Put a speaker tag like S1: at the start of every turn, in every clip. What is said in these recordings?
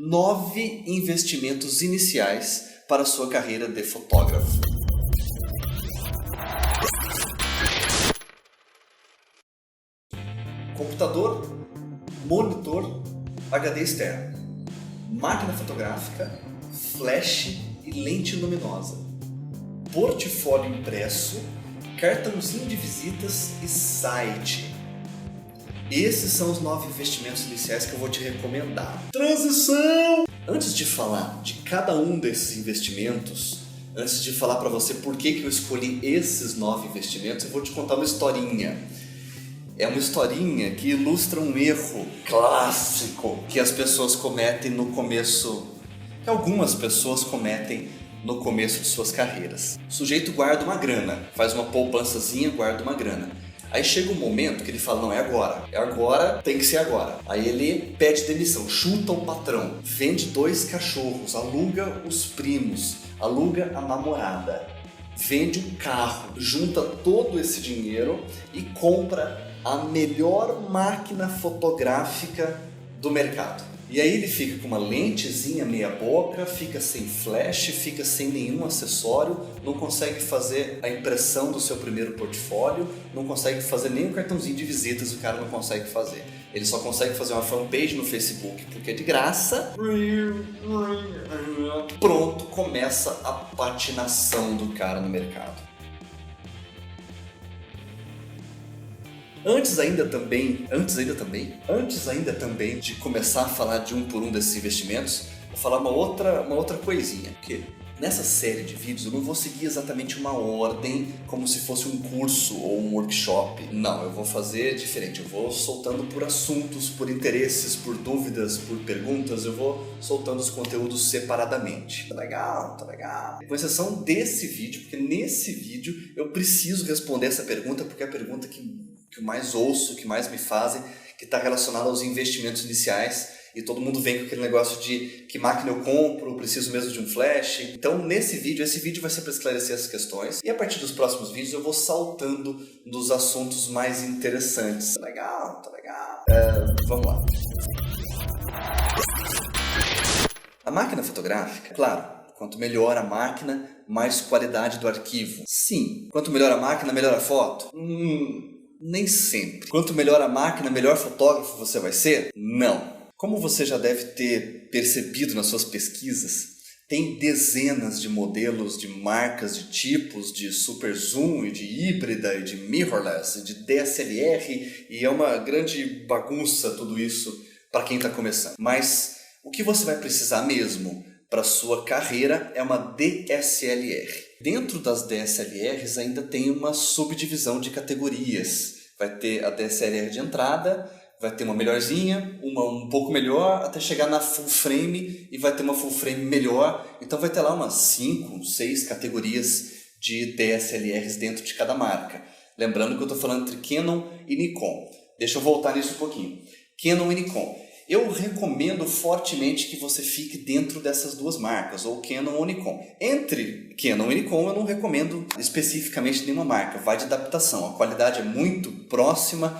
S1: 9 investimentos iniciais para a sua carreira de fotógrafo. Computador, monitor, HD externo, máquina fotográfica, flash e lente luminosa, portfólio impresso, cartãozinho de visitas e site. Esses são os 9 investimentos iniciais que eu vou te recomendar. Transição! Antes de falar de cada um desses investimentos, antes de falar para você por que eu escolhi esses 9 investimentos, eu vou te contar uma historinha. É uma historinha que ilustra um erro clássico que as pessoas cometem no começo, que algumas pessoas cometem no começo de suas carreiras. O sujeito guarda uma grana, faz uma poupançazinha, guarda uma grana. Aí chega um momento que ele fala, não, é agora, tem que ser agora. Aí ele pede demissão, chuta o patrão, vende 2 cachorros, aluga os primos, aluga a namorada, vende um carro, junta todo esse dinheiro e compra a melhor máquina fotográfica do mercado. E aí ele fica com uma lentezinha meia boca, fica sem flash, fica sem nenhum acessório, não consegue fazer a impressão do seu primeiro portfólio, não consegue fazer nem o cartãozinho de visitas, o cara não consegue fazer. Ele só consegue fazer uma fanpage no Facebook porque é de graça. Pronto, começa a patinação do cara no mercado. Antes ainda também de começar a falar de um por um desses investimentos, vou falar uma outra coisinha. Porque nessa série de vídeos eu não vou seguir exatamente uma ordem como se fosse um curso ou um workshop. Não, eu vou fazer diferente. Eu vou soltando por assuntos, por interesses, por dúvidas, por perguntas. Eu vou soltando os conteúdos separadamente. Tá legal. Com exceção desse vídeo, porque nesse vídeo eu preciso responder essa pergunta, porque é a pergunta que eu mais ouço, que mais me fazem, que está relacionado aos investimentos iniciais, e todo mundo vem com aquele negócio de que máquina eu compro, preciso mesmo de um flash. Então esse vídeo vai ser para esclarecer essas questões, e a partir dos próximos vídeos eu vou saltando dos assuntos mais interessantes. Tá legal. Vamos lá. A máquina fotográfica, claro, quanto melhor a máquina, mais qualidade do arquivo. Sim. Quanto melhor a máquina, melhor a foto? Nem sempre. Quanto melhor a máquina, melhor fotógrafo você vai ser? Não. Como você já deve ter percebido nas suas pesquisas, tem dezenas de modelos de marcas, de tipos, de super zoom, e de híbrida, e de mirrorless, e de DSLR, e é uma grande bagunça tudo isso para quem está começando. Mas o que você vai precisar mesmo para sua carreira é uma DSLR. Dentro das DSLRs ainda tem uma subdivisão de categorias. Vai ter a DSLR de entrada, vai ter uma melhorzinha, uma um pouco melhor, até chegar na full frame, e vai ter uma full frame melhor. Então vai ter lá umas 5, 6 categorias de DSLRs dentro de cada marca. Lembrando que eu estou falando entre Canon e Nikon. Deixa eu voltar nisso um pouquinho. Canon e Nikon. Eu recomendo fortemente que você fique dentro dessas duas marcas, ou Canon ou Nikon. Entre Canon e Nikon eu não recomendo especificamente nenhuma marca, vai de adaptação. A qualidade é muito próxima,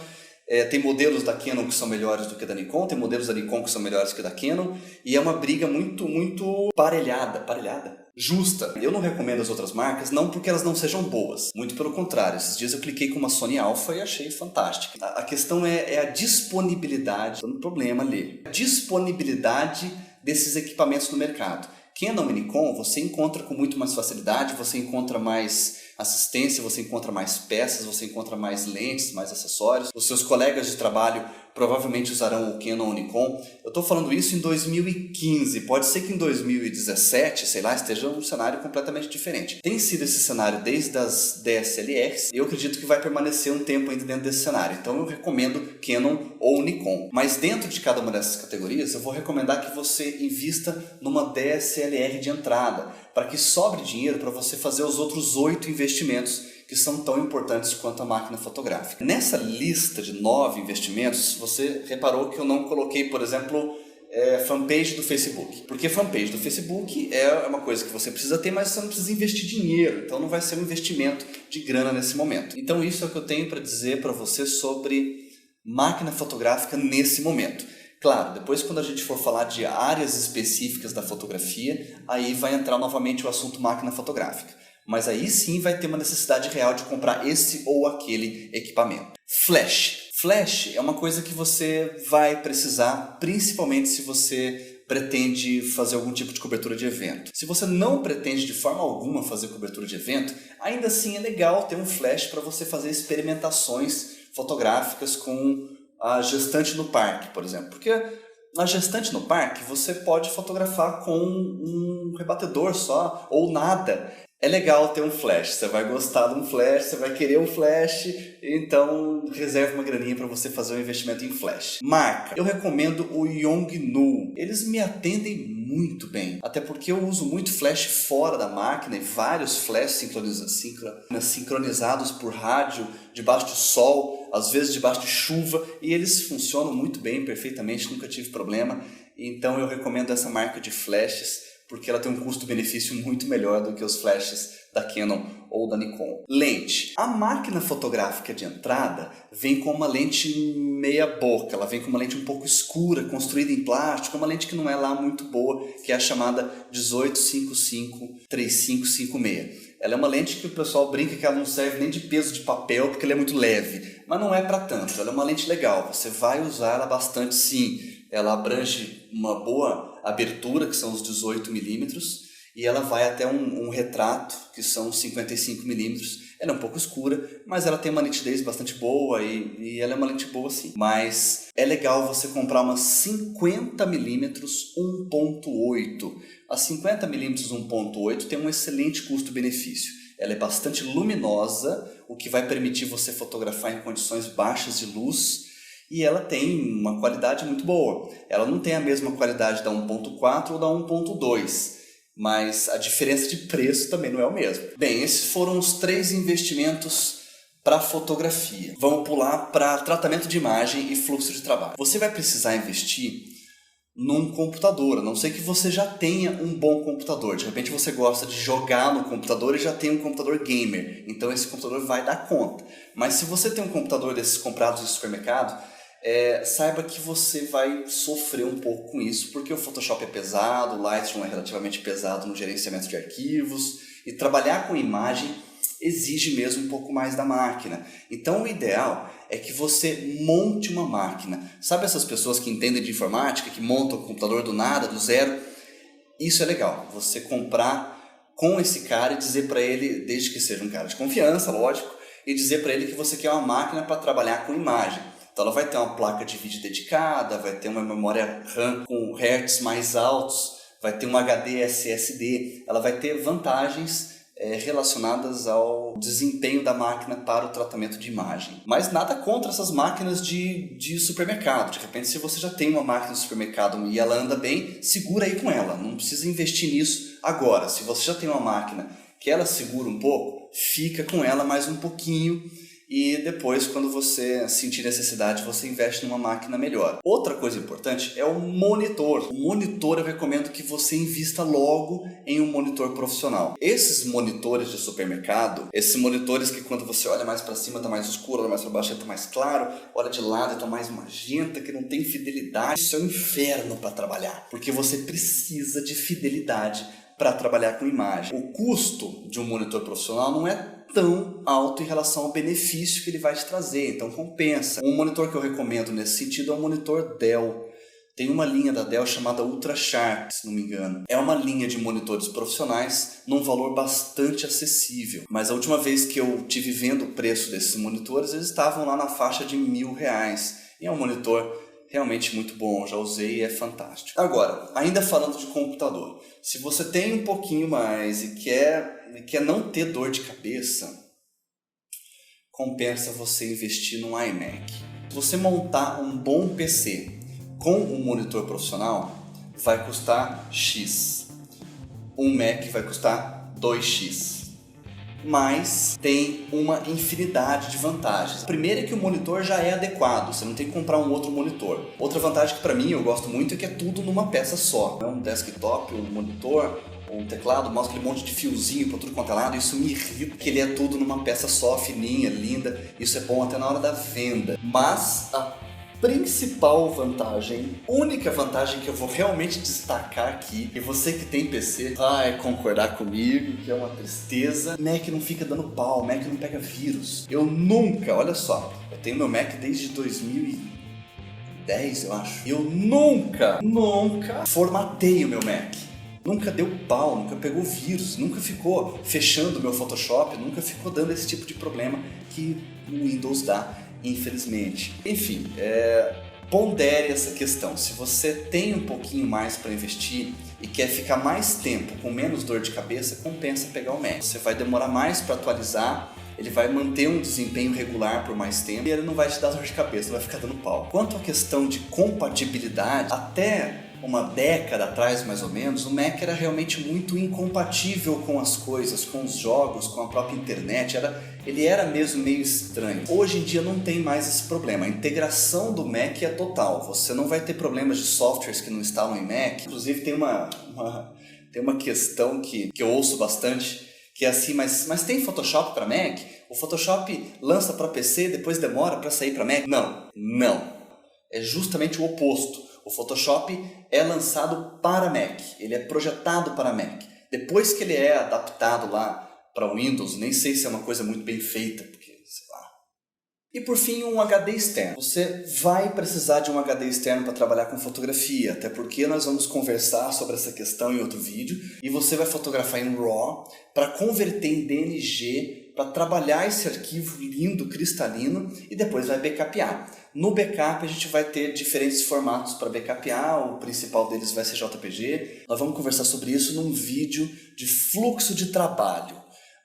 S1: tem modelos da Canon que são melhores do que da Nikon, tem modelos da Nikon que são melhores que da Canon, e é uma briga muito parelhada, justa. Eu não recomendo as outras marcas, não porque elas não sejam boas, muito pelo contrário. Esses dias eu cliquei com uma Sony Alpha e achei fantástica. A questão é a disponibilidade, não tem problema ali. A disponibilidade desses equipamentos no mercado. Canon e Nikon você encontra com muito mais facilidade, você encontra mais assistência, você encontra mais peças, você encontra mais lentes, mais acessórios. Os seus colegas de trabalho provavelmente usarão o Canon ou o Nikon. Eu estou falando isso em 2015, pode ser que em 2017, sei lá, esteja um cenário completamente diferente. Tem sido esse cenário desde as DSLRs, e eu acredito que vai permanecer um tempo ainda dentro desse cenário. Então eu recomendo Canon ou Nikon. Mas dentro de cada uma dessas categorias, eu vou recomendar que você invista numa DSLR de entrada, para que sobre dinheiro para você fazer os outros 8 investimentos que são tão importantes quanto a máquina fotográfica. Nessa lista de 9 investimentos, você reparou que eu não coloquei, por exemplo, fanpage do Facebook. Porque fanpage do Facebook é uma coisa que você precisa ter, mas você não precisa investir dinheiro. Então não vai ser um investimento de grana nesse momento. Então isso é o que eu tenho para dizer para você sobre máquina fotográfica nesse momento. Claro, depois quando a gente for falar de áreas específicas da fotografia, aí vai entrar novamente o assunto máquina fotográfica. Mas aí sim vai ter uma necessidade real de comprar esse ou aquele equipamento. Flash. Flash é uma coisa que você vai precisar, principalmente se você pretende fazer algum tipo de cobertura de evento. Se você não pretende de forma alguma fazer cobertura de evento, ainda assim é legal ter um flash para você fazer experimentações fotográficas com a gestante no parque, por exemplo. Porque na gestante no parque você pode fotografar com um rebatedor só ou nada. É legal ter um flash, você vai gostar de um flash, você vai querer um flash, então reserve uma graninha para você fazer um investimento em flash. Marca, eu recomendo o Yongnuo, eles me atendem muito bem, até porque eu uso muito flash fora da máquina e vários flash sincronizados por rádio, debaixo do sol, às vezes debaixo de chuva, e eles funcionam muito bem, perfeitamente, nunca tive problema, então eu recomendo essa marca de flashes, porque ela tem um custo-benefício muito melhor do que os flashes da Canon ou da Nikon. Lente. A máquina fotográfica de entrada vem com uma lente meia boca, ela vem com uma lente um pouco escura, construída em plástico, uma lente que não é lá muito boa, que é a chamada 18-55-35-56. Ela é uma lente que o pessoal brinca que ela não serve nem de peso de papel, porque ela é muito leve, mas não é para tanto, ela é uma lente legal, você vai usar ela bastante sim, ela abrange uma boa abertura, que são os 18mm, e ela vai até um retrato, que são 55mm. Ela é um pouco escura, mas ela tem uma nitidez bastante boa e ela é uma lente boa sim. Mas é legal você comprar uma 50mm 1.8. A 50mm 1.8 tem um excelente custo-benefício. Ela é bastante luminosa, o que vai permitir você fotografar em condições baixas de luz, e ela tem uma qualidade muito boa. Ela não tem a mesma qualidade da 1.4 ou da 1.2, mas a diferença de preço também não é o mesmo. Bem, esses foram os 3 investimentos para fotografia. Vamos pular para tratamento de imagem e fluxo de trabalho. Você vai precisar investir num computador, a não ser que você já tenha um bom computador. De repente você gosta de jogar no computador e já tem um computador gamer, então esse computador vai dar conta. Mas se você tem um computador desses comprados no supermercado, saiba que você vai sofrer um pouco com isso, porque o Photoshop é pesado, o Lightroom é relativamente pesado no gerenciamento de arquivos, e trabalhar com imagem exige mesmo um pouco mais da máquina. Então o ideal é que você monte uma máquina. Sabe essas pessoas que entendem de informática, que montam o computador do nada, do zero? Isso é legal, você comprar com esse cara e dizer para ele, desde que seja um cara de confiança, lógico, e dizer para ele que você quer uma máquina para trabalhar com imagem. Então ela vai ter uma placa de vídeo dedicada, vai ter uma memória RAM com hertz mais altos, vai ter um HD SSD, ela vai ter vantagens relacionadas ao desempenho da máquina para o tratamento de imagem. Mas nada contra essas máquinas de supermercado. De repente, se você já tem uma máquina de supermercado e ela anda bem, segura aí com ela. Não precisa investir nisso agora. Se você já tem uma máquina que ela segura um pouco, fica com ela mais um pouquinho. E depois, quando você sentir necessidade, você investe numa máquina melhor. Outra coisa importante é o monitor. O monitor eu recomendo que você invista logo em um monitor profissional. Esses monitores de supermercado, esses monitores que quando você olha mais para cima está mais escuro, olha mais para baixo está mais claro, olha de lado está mais magenta, que não tem fidelidade. Isso é um inferno para trabalhar, porque você precisa de fidelidade para trabalhar com imagem. O custo de um monitor profissional não é tão alto em relação ao benefício que ele vai te trazer, então compensa. Um monitor que eu recomendo nesse sentido é o monitor Dell. Tem uma linha da Dell chamada Ultra Sharp, se não me engano. É uma linha de monitores profissionais num valor bastante acessível. Mas a última vez que eu tive vendo o preço desses monitores, eles estavam lá na faixa de R$1.000. E é um monitor realmente muito bom, já usei e é fantástico. Agora, ainda falando de computador, se você tem um pouquinho mais e quer não ter dor de cabeça, compensa você investir num iMac. Se você montar um bom PC com um monitor profissional, vai custar X. Um Mac vai custar 2X. Mas tem uma infinidade de vantagens. A primeira é que o monitor já é adequado, você não tem que comprar um outro monitor. Outra vantagem que para mim eu gosto muito é que é tudo numa peça só. É um desktop, um monitor, um teclado, um mouse, aquele monte de fiozinho para tudo quanto é lado. Isso me irrita, que ele é tudo numa peça só, fininha, linda. Isso é bom até na hora da venda. Mas a principal vantagem, única vantagem que eu vou realmente destacar aqui, e você que tem PC vai concordar comigo, que é uma tristeza, Mac não fica dando pau, Mac não pega vírus. Eu nunca, olha só, eu tenho meu Mac desde 2010, eu acho. Eu nunca formatei o meu Mac. Nunca deu pau, nunca pegou vírus, nunca ficou fechando o meu Photoshop, nunca ficou dando esse tipo de problema que o Windows dá, infelizmente. Enfim, pondere essa questão. Se você tem um pouquinho mais para investir e quer ficar mais tempo com menos dor de cabeça, compensa pegar o Mac. Você vai demorar mais para atualizar, ele vai manter um desempenho regular por mais tempo e ele não vai te dar dor de cabeça, não vai ficar dando pau. Quanto à questão de compatibilidade, até uma década atrás mais ou menos, o Mac era realmente muito incompatível com as coisas, com os jogos, com a própria internet, ele era mesmo meio estranho. Hoje em dia não tem mais esse problema, a integração do Mac é total, você não vai ter problemas de softwares que não instalam em Mac. Inclusive tem uma questão que eu ouço bastante, que é assim, mas tem Photoshop para Mac? O Photoshop lança para PC e depois demora para sair para Mac? Não. É justamente o oposto. O Photoshop é lançado para Mac, ele é projetado para Mac. Depois que ele é adaptado lá para Windows, nem sei se é uma coisa muito bem feita, porque sei lá. E por fim, um HD externo. Você vai precisar de um HD externo para trabalhar com fotografia, até porque nós vamos conversar sobre essa questão em outro vídeo, e você vai fotografar em RAW para converter em DNG, para trabalhar esse arquivo lindo, cristalino, e depois vai backupear. No backup a gente vai ter diferentes formatos para backupear, o principal deles vai ser JPG. Nós vamos conversar sobre isso num vídeo de fluxo de trabalho.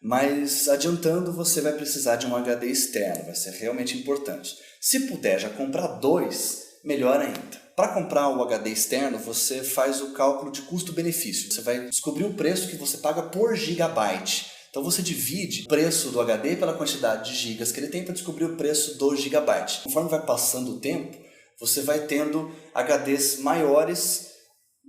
S1: Mas adiantando, você vai precisar de um HD externo, vai ser realmente importante. Se puder já comprar 2, melhor ainda. Para comprar o HD externo, você faz o cálculo de custo-benefício. Você vai descobrir o preço que você paga por gigabyte. Então você divide o preço do HD pela quantidade de gigas que ele tem para descobrir o preço do gigabyte. Conforme vai passando o tempo, você vai tendo HDs maiores,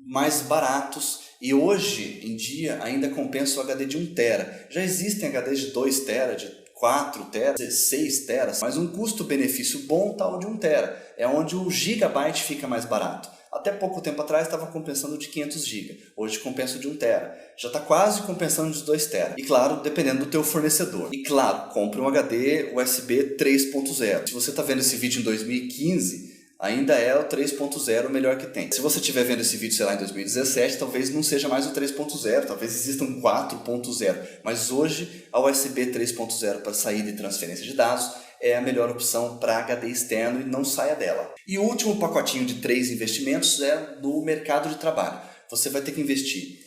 S1: mais baratos, e hoje em dia ainda compensa o HD de 1 TB. Já existem HDs de 2 TB, de 4 TB, 16 TB, mas um custo-benefício bom está o de 1 TB. É onde o gigabyte fica mais barato. Até pouco tempo atrás estava compensando de 500 GB, hoje compensa de 1 TB. Já está quase compensando de 2 TB. E claro, dependendo do teu fornecedor. E claro, compre um HD USB 3.0. Se você está vendo esse vídeo em 2015, ainda é o 3.0 o melhor que tem. Se você estiver vendo esse vídeo, sei lá, em 2017, talvez não seja mais o 3.0, talvez exista um 4.0. Mas hoje, a USB 3.0 para saída e transferência de dados é a melhor opção para HD externo e não saia dela. E o último pacotinho de 3 investimentos é no mercado de trabalho. Você vai ter que investir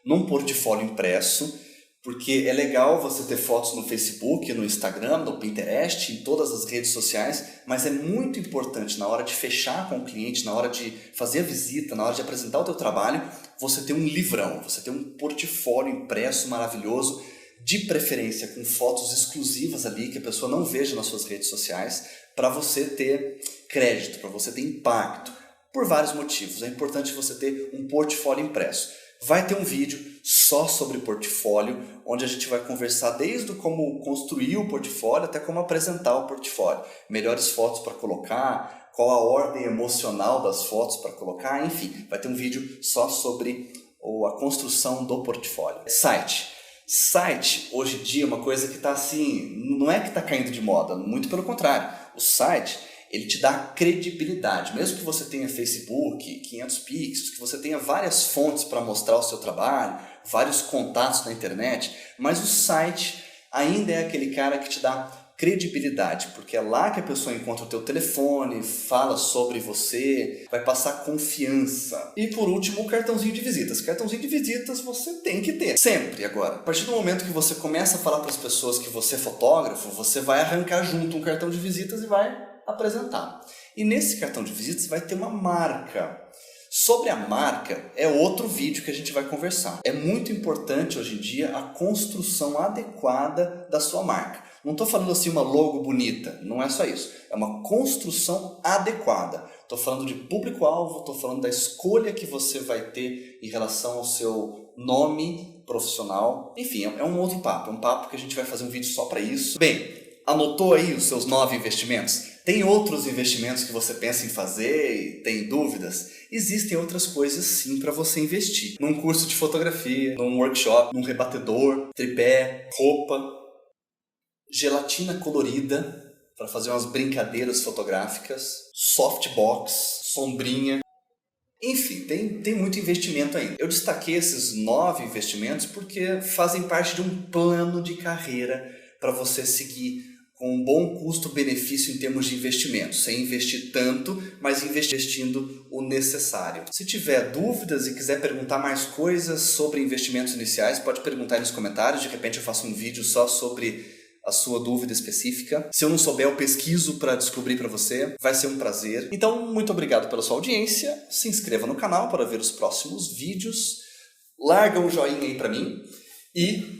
S1: num portfólio impresso, porque é legal você ter fotos no Facebook, no Instagram, no Pinterest, em todas as redes sociais, mas é muito importante na hora de fechar com o cliente, na hora de fazer a visita, na hora de apresentar o teu trabalho, você ter um livrão, você ter um portfólio impresso maravilhoso, de preferência com fotos exclusivas ali, que a pessoa não veja nas suas redes sociais, para você ter crédito, para você ter impacto. Por vários motivos, é importante você ter um portfólio impresso. Vai ter um vídeo só sobre portfólio, onde a gente vai conversar desde como construir o portfólio até como apresentar o portfólio. Melhores fotos para colocar, qual a ordem emocional das fotos para colocar, enfim. Vai ter um vídeo só sobre a construção do portfólio. Site, hoje em dia, é uma coisa que está assim, não é que está caindo de moda, muito pelo contrário. O site, ele te dá credibilidade. Mesmo que você tenha Facebook, 500 pixels, que você tenha várias fontes para mostrar o seu trabalho, vários contatos na internet, mas o site ainda é aquele cara que te dá credibilidade, porque é lá que a pessoa encontra o teu telefone, fala sobre você, vai passar confiança. E por último, o cartãozinho de visitas. Cartãozinho de visitas você tem que ter, sempre agora. A partir do momento que você começa a falar para as pessoas que você é fotógrafo, você vai arrancar junto um cartão de visitas e vai apresentar. E nesse cartão de visitas vai ter uma marca. Sobre a marca, é outro vídeo que a gente vai conversar. É muito importante hoje em dia a construção adequada da sua marca. Não estou falando assim uma logo bonita, não é só isso. É uma construção adequada. Estou falando de público-alvo, estou falando da escolha que você vai ter em relação ao seu nome profissional. Enfim, é um outro papo. É um papo que a gente vai fazer um vídeo só para isso. Bem, anotou aí os seus 9 investimentos? Tem outros investimentos que você pensa em fazer e tem dúvidas? Existem outras coisas sim para você investir. Num curso de fotografia, num workshop, num rebatedor, tripé, roupa, gelatina colorida para fazer umas brincadeiras fotográficas, softbox, sombrinha. Enfim, tem muito investimento ainda. Eu destaquei esses 9 investimentos porque fazem parte de um plano de carreira para você seguir com um bom custo-benefício em termos de investimento, sem investir tanto, mas investindo o necessário. Se tiver dúvidas e quiser perguntar mais coisas sobre investimentos iniciais, pode perguntar aí nos comentários, de repente eu faço um vídeo só sobre a sua dúvida específica. Se eu não souber, eu pesquiso para descobrir para você. Vai ser um prazer. Então, muito obrigado pela sua audiência. Se inscreva no canal para ver os próximos vídeos. Larga um joinha aí para mim e